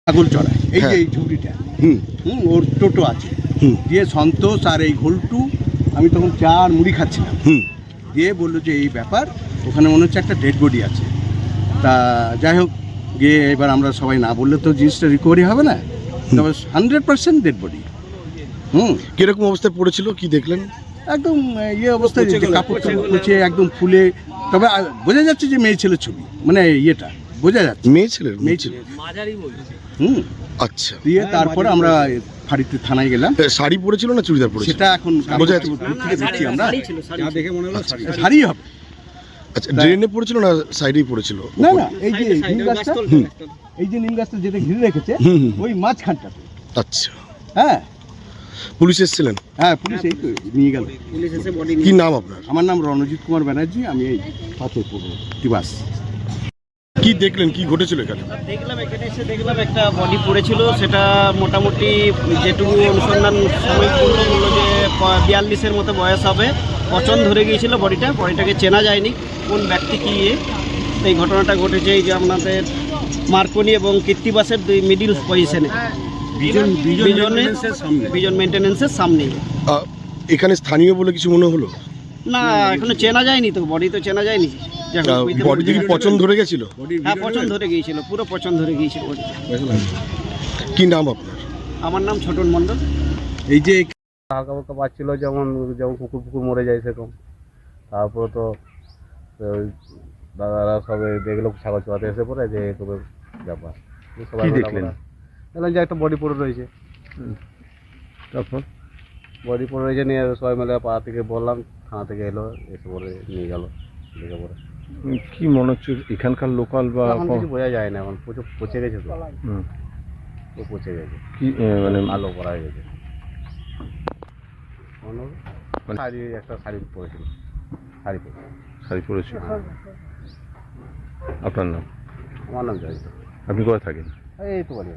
ছাগল চড়ায় এই যে এই ঝুড়িটা ওর টোটো আছে দিয়ে সন্তোষ আর এই ঘোলটু আমি তখন চা আর মুড়ি খাচ্ছিলাম দিয়ে বললো যে এই ব্যাপার ওখানে মনে হচ্ছে একটা ডেড বডি আছে তা যাই হোক গিয়ে এবার আমরা সবাই না বললে তো জিনিসটা রিকভারি হবে না তবে 100% ডেড বডি কিরকম অবস্থায় পড়েছিল কি দেখলেন? একদম ইয়ে অবস্থায় কাপড় পচে একদম ফুলে তবে বোঝা যাচ্ছে যে মেয়ে ছেলের ছবি মানে ইয়েটা বোঝা যাচ্ছে মেয়ে ছেলে আচ্ছা দিয়ে তারপরে আমরা ফাঁড়িতে থানায় গেলাম। শাড়ি পরেছিল না চুড়িদার পরেছিল সেটা এখন বোঝা যাচ্ছে আমরা দেখে মনে হলো শাড়ি হবে। আচ্ছা ড্রেনে পড়েছিল না সাইডেই পড়েছিল? না না এই যে নিম গাছটা এই যে নিম গাছটা যেটা ঘিরে রেখেছে ওই মাঝখানটাতে। আচ্ছা হ্যাঁ পুলিশ এসেছিলেন? হ্যাঁ পুলিশ এই তো নিয়ে গেল। কি নাম আপনার? আমার নাম রণজিৎ কুমার ব্যানার্জি, আমি এই পাথর পড়ব টিবাস। কি দেখলেন কি ঘটেছিল এখানে? দেখলাম এখানে এসে দেখলাম একটা বডি পড়েছিল, সেটা মোটামুটি যেটুকু অনুসন্ধান সময় করলো বললো যে 42-এর মতো বয়স হবে। পচন ধরে গিয়েছিল বডিটাকে চেনা যায়নি কোন ব্যক্তি কি। এই ঘটনাটা ঘটেছে এই যে আপনাদের মার্কনি এবং কীর্তিবাসের দুই মিডিল পজিশনে বিজন মেনটেন্যান্সের সামনে। এখানে স্থানীয় বলে কিছু মনে হলো না, এখনো চেনা যায়নি তো, বডি তো চেনা যায়নি। বডি কি পচন ধরে গেছিল? হ্যাঁ পচন ধরে গিয়েছিল, পুরো পচন ধরে গিয়েছিল। কি নাম আপনার? আমার নাম ছোটন মণ্ডল। এই যে হালকা হালকা পাচ্ছিল যেমন কুকুর ফুকুর মরে যায় সেরকম। তারপরে তো ওই দাদারা সবে দেখলো ছাগল চড়াতে এসে পড়ে যে এরকম ব্যাপার। সবাই দেখলেন যে একটা বডি পড়ে রয়েছে। তারপর বডি পড়ে রয়েছে নিয়ে সবাই মিলে পাড়া থেকে বললাম, থানা থেকে এলো, এসে পরে নিয়ে গেল। দেখে পরে কি মনে হচ্ছে এখানকার লোকাল বা এখন কিছু বোঝা যায় না, এখন প্রচুর পচে গেছে তো। পচে গেছে কি মানে আলো পড়া গেছে। শাড়ি একটা শাড়ি পরেছিল, শাড়ি পরেছে। আপনার নাম? আমার নাম জয়। আপনি কোথায় থাকেন? এই তো বলি।